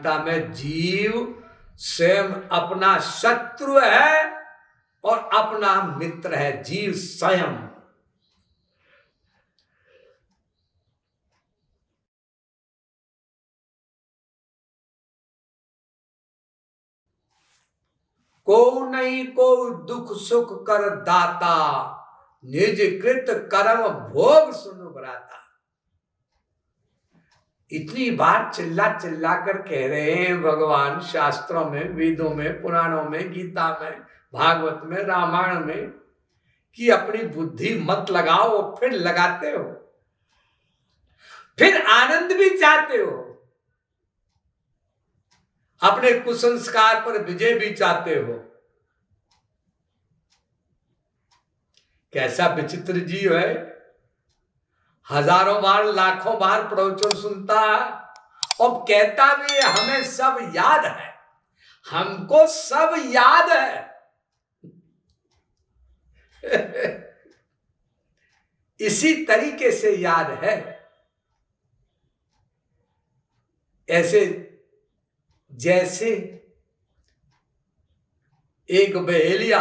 गीता में जीव स्वयं अपना शत्रु है और अपना मित्र है। जीव स्वयं को नहीं को दुख सुख कर दाता, निज कृत कर्म भोग सुनु भ्राता। इतनी बार चिल्ला चिल्ला कर कह रहे हैं भगवान शास्त्रों में, वेदों में, पुराणों में, गीता में, भागवत में, रामायण में कि अपनी बुद्धि मत लगाओ। फिर लगाते हो, फिर आनंद भी चाहते हो, अपने कुसंस्कार पर विजय भी चाहते हो। कैसा विचित्र जीव है, हजारों बार लाखों बार प्रवचन सुनता और कहता भी है हमें सब याद है, हमको सब याद है। इसी तरीके से याद है। ऐसे जैसे एक बहेलिया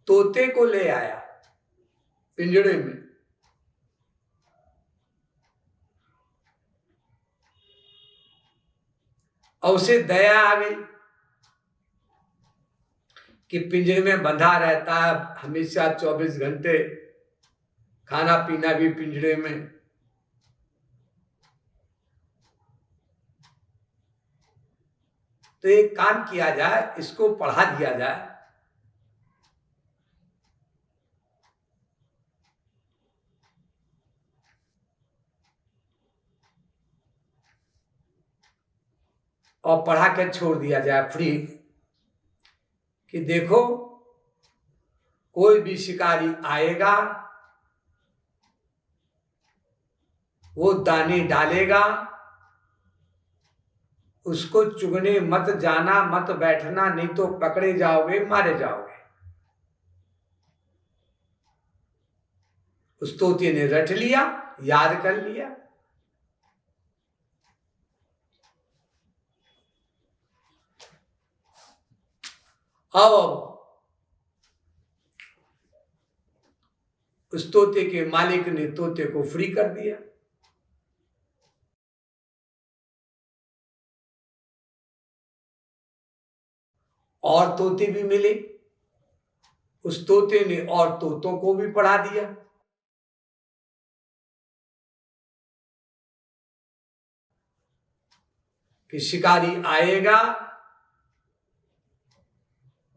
तोते को ले आया पिंजड़े में, और उसे दया आ गई कि पिंजरे में बंधा रहता है हमेशा 24 घंटे, खाना पीना भी पिंजरे में। तो एक काम किया जाए, इसको पढ़ा दिया जाए। और पढ़ा के छोड़ दिया जाए फ्री, कि देखो कोई भी शिकारी आएगा, वो दाने डालेगा, उसको चुगने मत जाना, मत बैठना, नहीं तो पकड़े जाओगे, मारे जाओगे। उस तोते ने रट लिया, याद कर लिया। अब उस तोते के मालिक ने तोते को फ्री कर दिया। और तोते भी मिले, उस तोते ने और तोतों को भी पढ़ा दिया। कि शिकारी आएगा,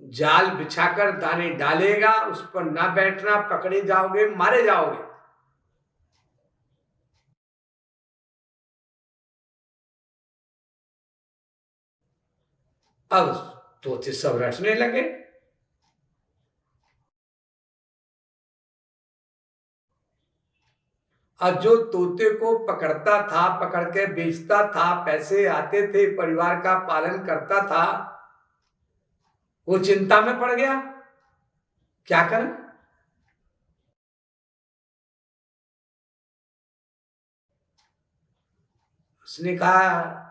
जाल बिछाकर दाने डालेगा, उस पर ना बैठना, पकड़े जाओगे, मारे जाओगे। अब तोते सब रटने लगे। और जो तोते को पकड़ता था, पकड़ के बेचता था, पैसे आते थे, परिवार का पालन करता था, वो चिंता में पड़ गया, क्या करें। उसने कहा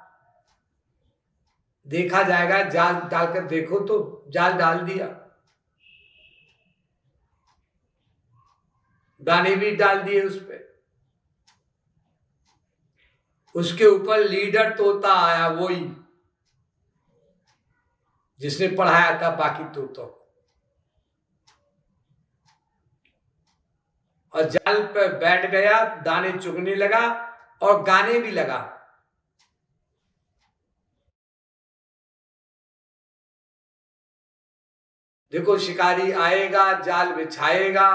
देखा जाएगा, जाल डालकर देखो। तो जाल डाल दिया, दाने भी डाल दिए उस पे। उसके ऊपर लीडर तोता आया, वही जिसने पढ़ाया था बाकी तोतों को, और जाल पे बैठ गया, दाने चुगने लगा और गाने भी लगा। देखो शिकारी आएगा, जाल बिछाएगा,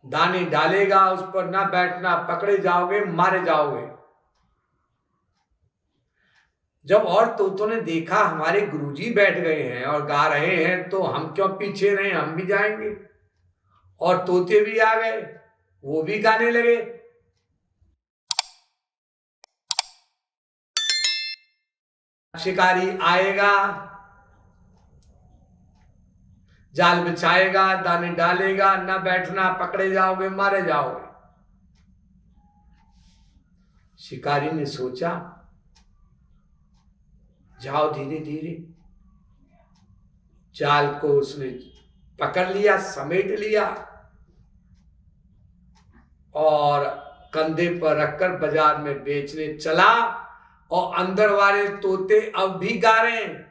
दाने डालेगा, उस पर ना बैठना, पकड़े जाओगे, मारे जाओगे। जब और तोतों ने देखा हमारे गुरुजी बैठ गए हैं और गा रहे हैं, तो हम क्यों पीछे रहे, हम भी जाएंगे। और तोते भी आ गए, वो भी गाने लगे। शिकारी आएगा, जाल बिछाएगा, दाने डालेगा, ना बैठना, पकड़े जाओगे, मारे जाओगे। शिकारी ने सोचा, जाओ धीरे धीरे। जाल को उसने पकड़ लिया, समेट लिया और कंधे पर रखकर बाजार में बेचने चला। और अंदर वाले तोते अब भी गा रहे हैं,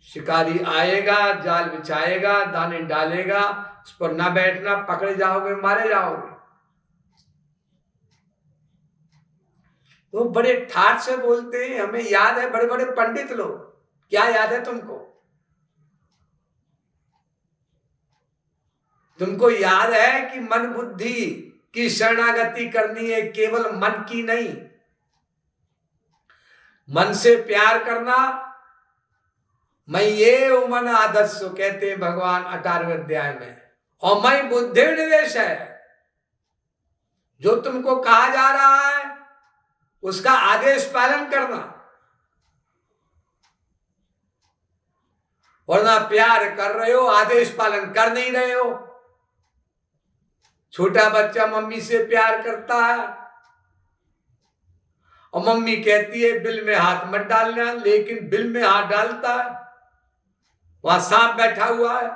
शिकारी आएगा, जाल बिछाएगा, दाने डालेगा, उस पर ना बैठना, पकड़े जाओगे, मारे जाओगे। तो बड़े ठाठ से बोलते हैं, हमें याद है, बड़े बड़े पंडित लोग। क्या याद है तुमको? तुमको याद है कि मन बुद्धि की शरणागति करनी है, केवल मन की नहीं। मन से प्यार करना, मैं ये मन आदर्श कहते हैं भगवान 18वें अध्याय में। और मैं बुद्धि निवेश है, जो तुमको कहा जा रहा है उसका आदेश पालन करना, वरना प्यार कर रहे हो, आदेश पालन कर नहीं रहे हो। छोटा बच्चा मम्मी से प्यार करता है और मम्मी कहती है बिल में हाथ मत डालना, लेकिन बिल में हाथ डालता है। वहां सांप बैठा हुआ है,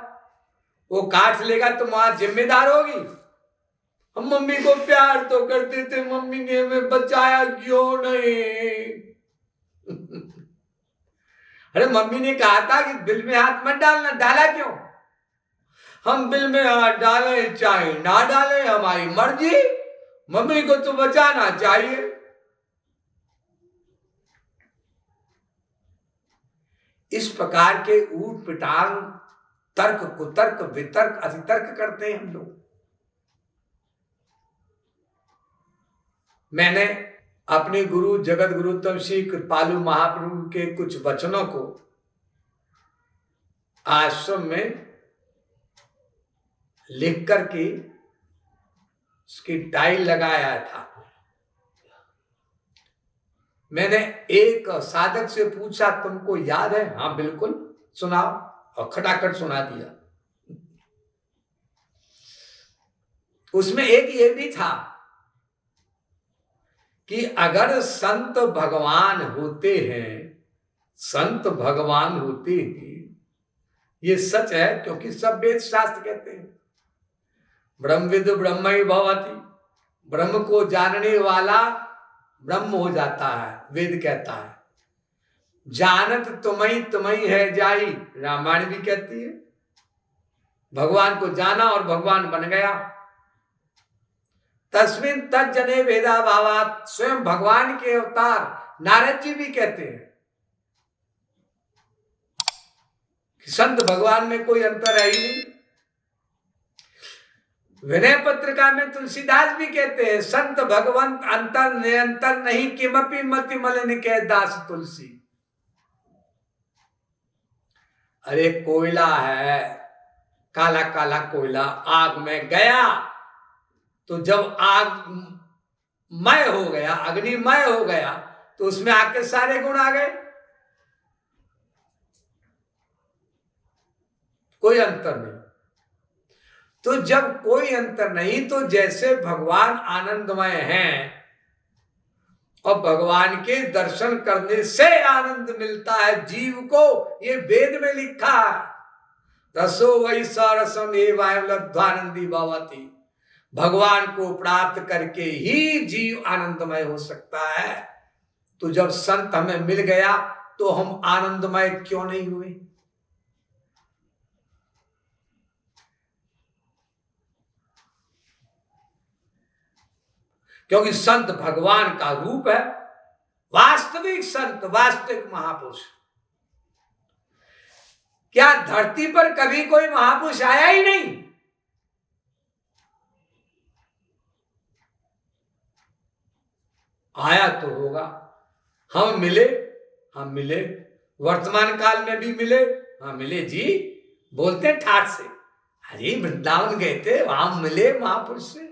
वो काट लेगा तो वहां जिम्मेदार होगी। हम मम्मी को प्यार तो करते थे, मम्मी ने हमें बचाया क्यों नहीं? अरे मम्मी ने कहा था कि बिल में हाथ मत डालना, डाला क्यों? हम बिल में हाथ डालें चाहे ना डालें, हमारी मर्जी, मम्मी को तो बचाना चाहिए। इस प्रकार के ऊट पिटांग तर्क कुतर्क वितर्क अतितर्क करते हैं हम लोग। मैंने अपने गुरु जगत गुरु तम श्री कृपालु महाप्रभु के कुछ वचनों को आश्रम में लिख करके उसकी टाइल लगाया था। मैंने एक साधक से पूछा, तुमको याद है? हाँ बिल्कुल, सुनाओ, और खटाखट सुना दिया। उसमें एक ये भी था कि अगर संत भगवान होते हैं, संत भगवान होते हैं, ये सच है, क्योंकि सब वेद शास्त्र कहते हैं ब्रह्मविद ब्रह्मैव भवति, ब्रह्म को जानने वाला ब्रह्म हो जाता है, वेद कहता है। जानत तुम्हें है जाई, रामायण भी कहती है। भगवान को जाना और भगवान बन गया। तस्मिन् तज्जने वेदा भावात्, स्वयं भगवान के अवतार नारद जी भी कहते हैं कि संत भगवान में कोई अंतर है ही नहीं। विनय पत्रिका में तुलसीदास भी कहते हैं, संत भगवंत अंतर निरंतर नहीं, किमपि मति मलिन कह दास तुलसी। अरे कोयला है, काला काला कोयला, आग में गया तो जब आग मय हो गया, अग्निमय हो गया, तो उसमें आग के सारे गुण आ गए, कोई अंतर नहीं। तो जब कोई अंतर नहीं, तो जैसे भगवान आनंदमय हैं और भगवान के दर्शन करने से आनंद मिलता है जीव को, ये वेद में लिखा है। रसो वही सरसम एवं लब्ध्वानंदी भवति, भगवान को प्राप्त करके ही जीव आनंदमय हो सकता है। तो जब संत हमें मिल गया तो हम आनंदमय क्यों नहीं हुए? क्योंकि संत भगवान का रूप है, वास्तविक संत, वास्तविक महापुरुष। क्या धरती पर कभी कोई महापुरुष आया ही नहीं? आया तो होगा, हम मिले, हम मिले, वर्तमान काल में भी मिले, हम मिले जी, बोलते ठाठ से, अरे वृंदावन गए थे, वहां मिले महापुरुष से।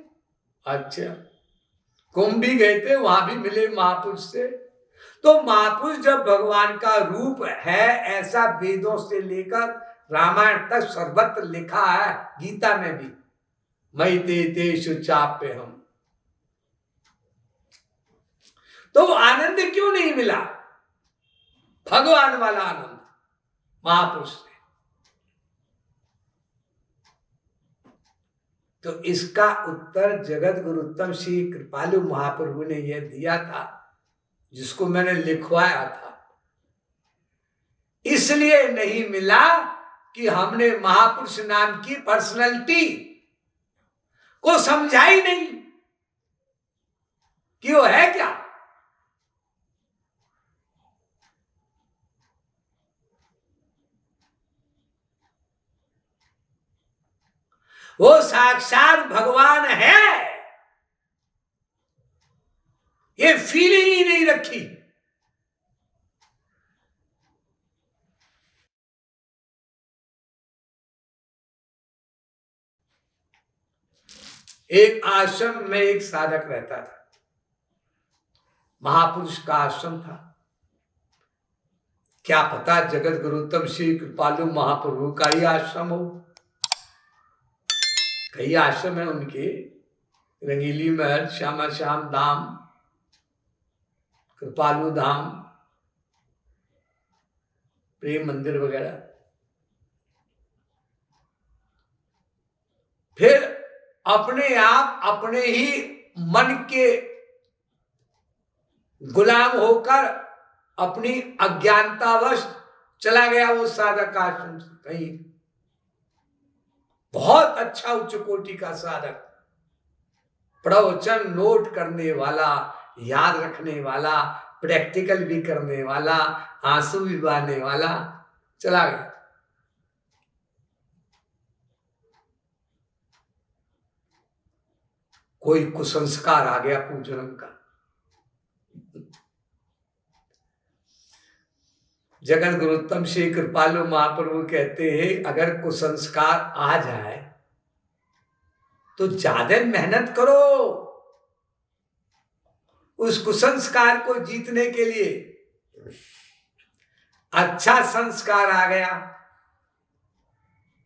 अच्छा, कुंभ भी गए थे, वहां भी मिले महापुरुष से। तो महापुरुष जब भगवान का रूप है, ऐसा वेदों से लेकर रामायण तक सर्वत्र लिखा है, गीता में भी, मयि ते तेषु चाप्यहम्। तो वो आनंद क्यों नहीं मिला? भगवान वाला आनंद महापुरुष से। तो इसका उत्तर जगत गुरुत्तम श्री कृपालु महाप्रभु ने यह दिया था, जिसको मैंने लिखवाया था। इसलिए नहीं मिला कि हमने महापुरुष नाम की पर्सनैलिटी को समझा ही नहीं कि वो है क्या। वो साक्षात भगवान है, ये फीलिंग ही नहीं रखी। एक आश्रम में एक साधक रहता था, महापुरुष का आश्रम था। क्या पता जगत गुरुत्तम श्री कृपालु महाप्रभु का ही आश्रम हो। कई आश्रम है उनके, रंगीली महल, श्यामा श्याम धाम, कृपालु धाम, प्रेम मंदिर वगैरह। फिर अपने आप अपने ही मन के गुलाम होकर अपनी अज्ञानतावश चला गया वो साधक आश्रम से कहीं। बहुत अच्छा उच्च कोटि का साधक, प्रवचन नोट करने वाला, याद रखने वाला, प्रैक्टिकल भी करने वाला, आंसू भी बहाने वाला, चला गया। कोई कुसंस्कार आ गया पूजनम का। जगत गुरुत्तम श्री कृपालु महाप्रभु कहते हैं, अगर कुसंस्कार आ जाए तो ज्यादा मेहनत करो उस कुसंस्कार को जीतने के लिए। अच्छा संस्कार आ गया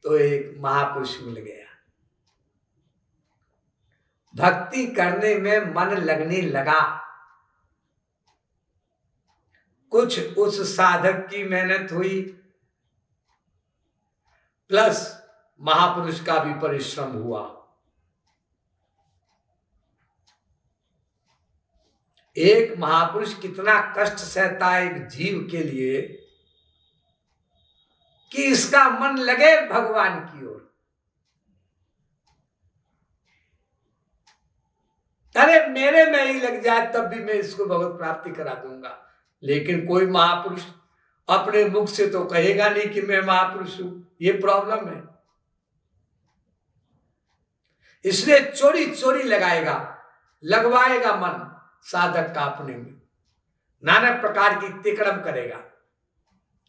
तो एक महापुरुष मिल गया, भक्ति करने में मन लगने लगा। कुछ उस साधक की मेहनत हुई, प्लस महापुरुष का भी परिश्रम हुआ। एक महापुरुष कितना कष्ट सहता है एक जीव के लिए कि इसका मन लगे भगवान की ओर। अरे मेरे में ही लग जाए तब भी मैं इसको भगवत प्राप्ति करा दूंगा। लेकिन कोई महापुरुष अपने मुख से तो कहेगा नहीं कि मैं महापुरुष हूं, ये प्रॉब्लम है। इसलिए चोरी चोरी लगाएगा, लगवाएगा मन साधक का अपने में, नाना प्रकार की तिकड़म करेगा,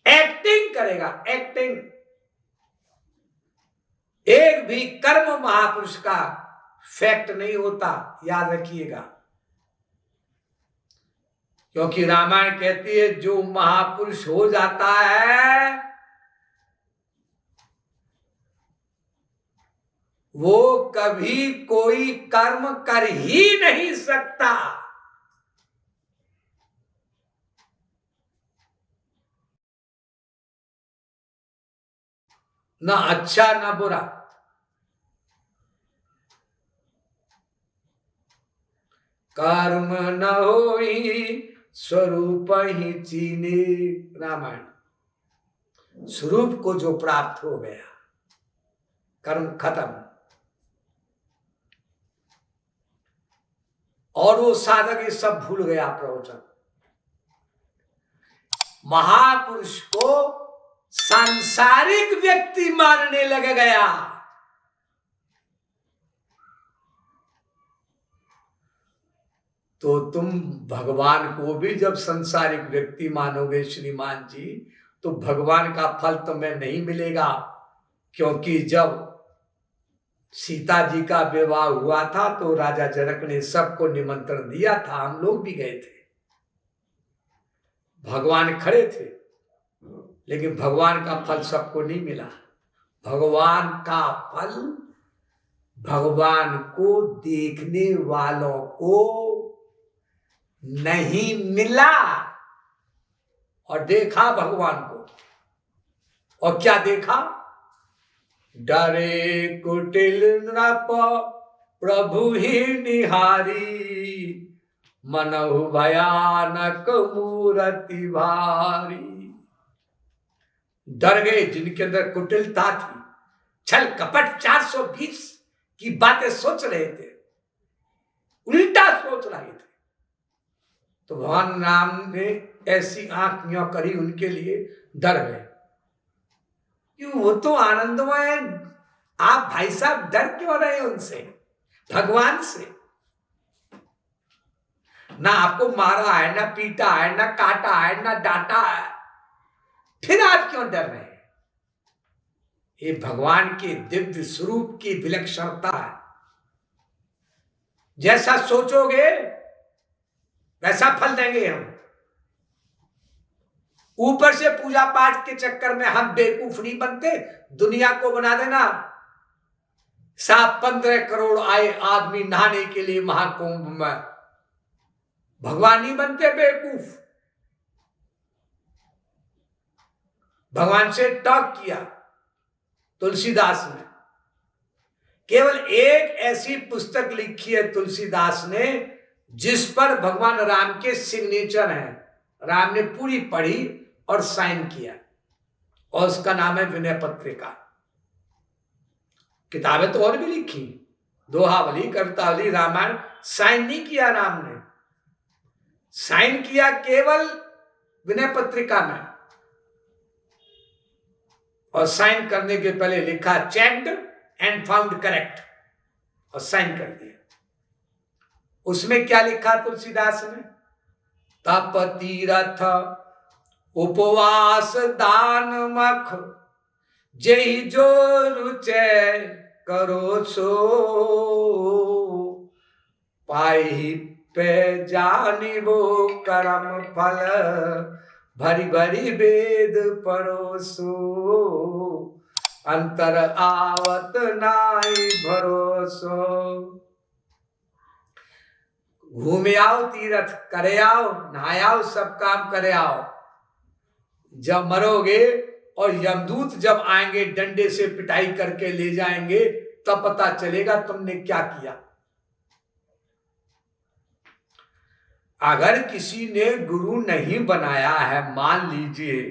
एक्टिंग करेगा, एक्टिंग। एक भी कर्म महापुरुष का फैक्ट नहीं होता, याद रखिएगा। क्योंकि रामायण कहती है जो महापुरुष हो जाता है वो कभी कोई कर्म कर ही नहीं सकता। ना अच्छा ना बुरा। कर्म न होई स्वरूप ही चीने। रामायण। स्वरूप को जो प्राप्त हो गया, कर्म खत्म। और वो साधक ये सब भूल गया प्रवचन। महापुरुष को सांसारिक व्यक्ति मानने लग गया। तो तुम भगवान को भी जब संसारिक व्यक्ति मानोगे श्रीमान जी, तो भगवान का फल तुम्हें नहीं मिलेगा। क्योंकि जब सीता जी का विवाह हुआ था तो राजा जनक ने सबको निमंत्रण दिया था, हम लोग भी गए थे, भगवान खड़े थे, लेकिन भगवान का फल सबको नहीं मिला। भगवान का फल भगवान को देखने वालों को नहीं मिला और देखा भगवान को। और क्या देखा? डरे कुटिल नृप प्रभु ही निहारी, मनहु भयानक मूर्ति भारी। डर गए जिनके अंदर कुटिलता थी, छल कपट 420 की बातें सोच रहे थे, उल्टा सोच रहे थे, तो भगवान राम ने ऐसी आंख यूं करी उनके लिए, डर गए। क्यों? वो तो आनंदमय है, आप भाई साहब डर क्यों रहे उनसे, भगवान से? ना आपको मारा है, ना पीटा है, ना काटा है, ना डांटा है, फिर आप क्यों डर रहे हैं? ये भगवान के दिव्य स्वरूप की विलक्षणता है। जैसा सोचोगे वैसा फल देंगे हम। ऊपर से पूजा पाठ के चक्कर में हम बेवकूफ नहीं बनते, दुनिया को बना देना। 15 करोड़ आए आदमी नहाने के लिए महाकुंभ में, भगवान नहीं बनते बेवकूफ। भगवान से टॉक किया तुलसीदास ने, केवल एक ऐसी पुस्तक लिखी है तुलसीदास ने जिस पर भगवान राम के सिग्नेचर हैं। राम ने पूरी पढ़ी और साइन किया, और उसका नाम है विनय पत्रिका। किताबें तो और भी लिखी, दोहावली, कवितावली, रामायण, साइन नहीं किया राम ने। साइन किया केवल विनय पत्रिका में, और साइन करने के पहले लिखा चेक्ड एंड फाउंड करेक्ट, और साइन कर दिया। उसमें क्या लिखा तुलसीदास ने? तप तीरथ उपवास दान मख, जय जो रुचय करो सो, पाई पे जानिबो कर्म फल, भरी भरी वेद परोसो, अंतर आवत नाई भरोसो। घूमे आओ, तीर्थ करे आओ, नहाए आओ, सब काम करे आओ। जब मरोगे और यमदूत जब आएंगे डंडे से पिटाई करके ले जाएंगे, तब पता चलेगा तुमने क्या किया। अगर किसी ने गुरु नहीं बनाया है, मान लीजिए,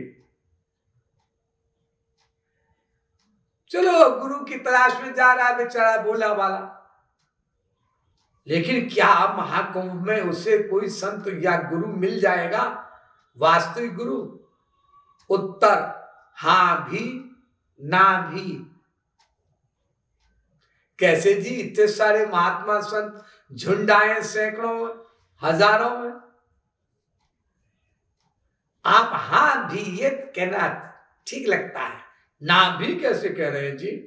चलो गुरु की तलाश में जा रहा है बेचारा भोला वाला, लेकिन क्या महाकुंभ में उसे कोई संत या गुरु मिल जाएगा, वास्तविक गुरु? उत्तर हां भी ना भी। कैसे जी? इतने सारे महात्मा संत झुंड आए, सैकड़ों में, हजारों में, आप हां भी ये कहना ठीक लगता है, ना भी कैसे कह रहे हैं जी?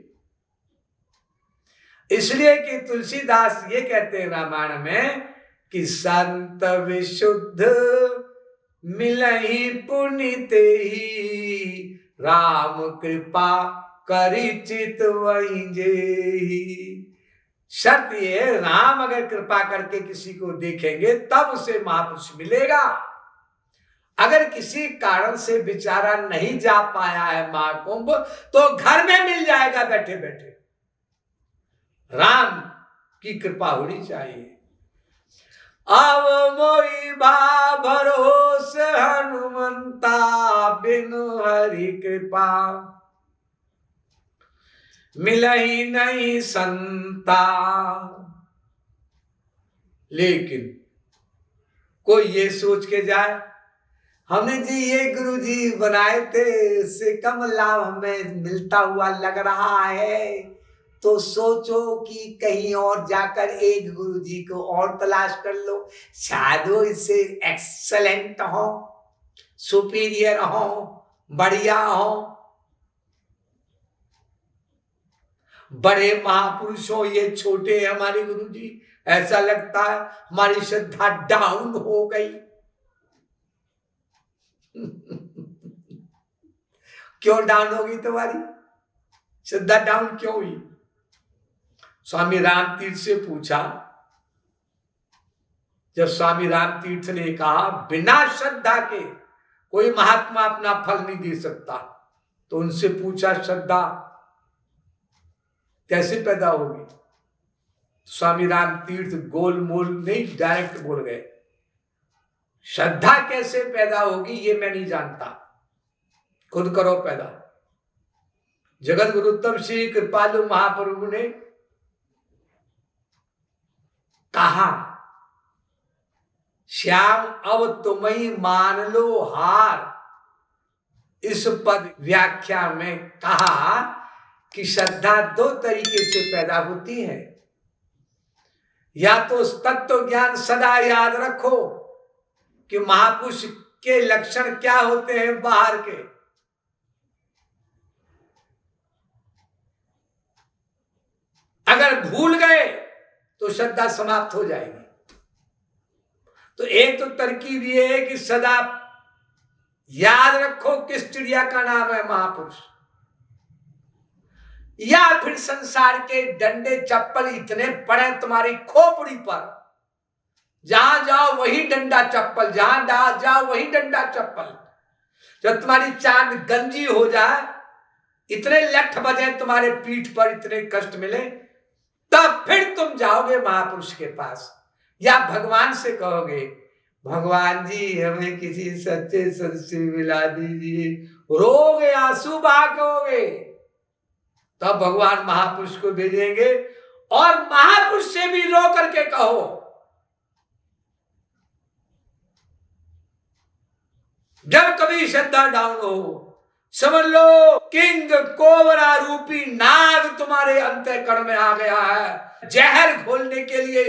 इसलिए कि तुलसीदास ये कहते हैं रामायण में कि संत विशुद्ध मिलहि पुनित ही, राम कृपा करी चित वही जेहि। शर्त ये, राम अगर कृपा करके किसी को देखेंगे तब उसे महापुरुष मिलेगा। अगर किसी कारण से बेचारा नहीं जा पाया है महाकुंभ, तो घर में मिल जाएगा बैठे बैठे। राम की कृपा होनी चाहिए। अब मोई बा भरोस हनुमंता, बिनु हरि कृपा मिलही नहीं संता। लेकिन कोई ये सोच के जाए, हमने जी ये गुरु जी बनाए थे, इससे कम लाभ हमें मिलता हुआ लग रहा है, तो सोचो कि कहीं और जाकर एक गुरु जी को और तलाश कर लो, शायद वो इससे एक्सेलेंट हो, सुपीरियर हो, बढ़िया हो। बड़े महापुरुषों, ये छोटे हमारे गुरु जी, ऐसा लगता है हमारी श्रद्धा डाउन हो गई। क्यों डाउन होगी तुम्हारी श्रद्धा? डाउन क्यों हुई? स्वामी राम तीर्थ से पूछा, जब स्वामी राम तीर्थ ने कहा बिना श्रद्धा के कोई महात्मा अपना फल नहीं दे सकता, तो उनसे पूछा श्रद्धा कैसे पैदा होगी? स्वामी राम तीर्थ गोल मोल नहीं डायरेक्ट बोल गए, श्रद्धा कैसे पैदा होगी ये मैं नहीं जानता, खुद करो पैदा। जगत गुरुत्तम श्री कृपालु महाप्रभु ने कहा श्याम अब तुम ही मान लो हार। इस पद व्याख्या में कहा कि श्रद्धा दो तरीके से पैदा होती है, या तो तत्व ज्ञान सदा याद रखो कि महापुरुष के लक्षण क्या होते हैं बाहर के, अगर भूल गए तो श्रद्धा समाप्त हो जाएगी। तो एक तो तरकीब ये है कि सदा याद रखो किस चिड़िया का नाम है महापुरुष, या फिर संसार के डंडे चप्पल इतने पड़े तुम्हारी खोपड़ी पर, जहां जाओ वही डंडा चप्पल, जहां जाओ वही डंडा चप्पल। जब तुम्हारी चांद गंजी हो जाए, इतने लठ बजे तुम्हारे पीठ पर, इतने कष्ट मिले, तब फिर तुम जाओगे महापुरुष के पास, या भगवान से कहोगे भगवान जी हमें किसी सच्चे संत से मिला दीजिए, रोगे आंसू बहा कहोगे, तब भगवान महापुरुष को भेजेंगे। और महापुरुष से भी रो करके कहो, जब कभी श्रद्धा डाउन हो, समझ लो किंग कोबरा रूपी नाग तुम्हारे अंतःकरण में आ गया है, जहर घोलने के लिए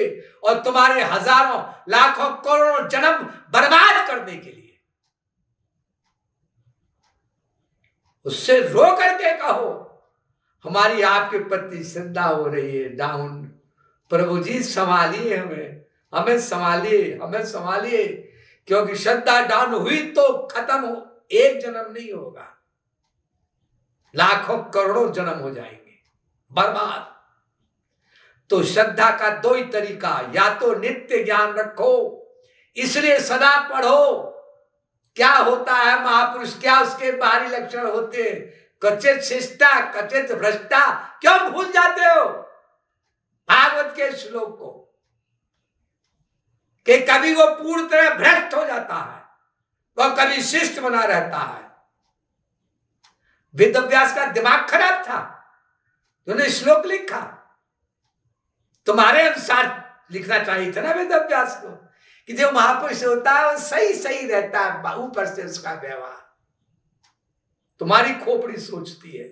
और तुम्हारे हजारों लाखों करोड़ों जन्म बर्बाद करने के लिए। उससे रो करके कहो हमारी आपके प्रति श्रद्धा हो रही है डाउन, प्रभु जी संभालिए हमें संभालिए, हमें संभालिए, क्योंकि श्रद्धा डाउन हुई तो खत्म हो, एक जन्म नहीं होगा, लाखों करोड़ों जन्म हो जाएंगे बर्बाद। तो श्रद्धा का दो ही तरीका, या तो नित्य ज्ञान रखो, इसलिए सदा पढ़ो क्या होता है महापुरुष, क्या उसके बाहरी लक्षण होते हैं, कचित शिष्टा कचित भ्रष्टा, क्यों भूल जाते हो भागवत के श्लोक को, कि कभी वो पूर्ण तरह भ्रष्ट हो जाता है, वो कभी शिष्ट बना रहता है। वेदव्यास का दिमाग खराब था, उन्होंने श्लोक लिखा, तुम्हारे अनुसार लिखना चाहिए था ना वेदव्यास को, कि जो महापुरुष होता है वो सही सही रहता है, ऊपर से उसका व्यवहार, तुम्हारी खोपड़ी सोचती है।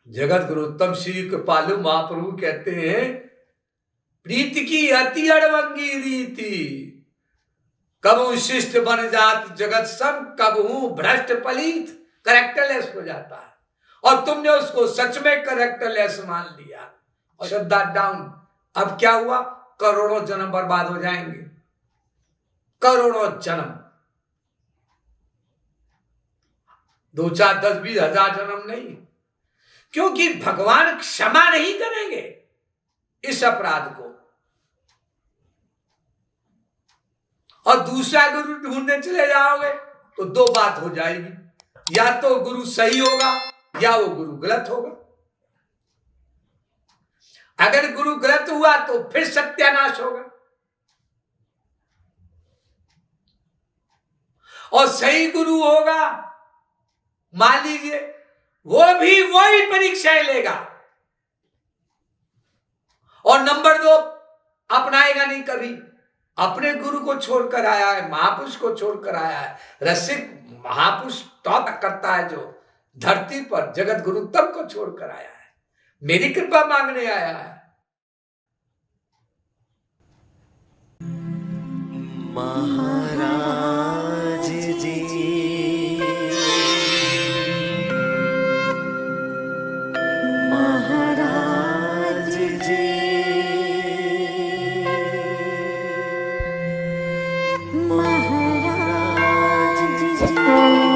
जगत गुरु उत्तम श्री कृपालु महाप्रभु कहते हैं प्रीति की अति अड़वंगी रीति, कबू शिष्ट बन जात जगत सब, कबू भ्रष्ट पलीत, करेक्टरलेस हो जाता है, और तुमने उसको सच में करेक्टरलेस मान लिया और श्रद्धा डाउन। अब क्या हुआ, करोड़ों जन्म बर्बाद हो जाएंगे, करोड़ों जन्म, 2 4 10 20 हजार जन्म नहीं, क्योंकि भगवान क्षमा नहीं करेंगे इस अपराध को। और दूसरा गुरु ढूंढने चले जाओगे तो 2 बात हो जाएगी, या तो गुरु सही होगा या वो गुरु गलत होगा। अगर गुरु गलत हुआ तो फिर सत्यानाश होगा, और सही गुरु होगा मान लीजिए वो भी वही परीक्षाएं लेगा, और नंबर 2 अपनाएगा नहीं कभी, अपने गुरु को छोड़कर आया है, महापुरुष को छोड़कर आया है। रसिक महापुरुष टॉप करता है जो धरती पर, जगत गुरु तब को छोड़कर आया है, मेरी कृपा मांगने आया है। महाराज जी महाराज जी महाराज जी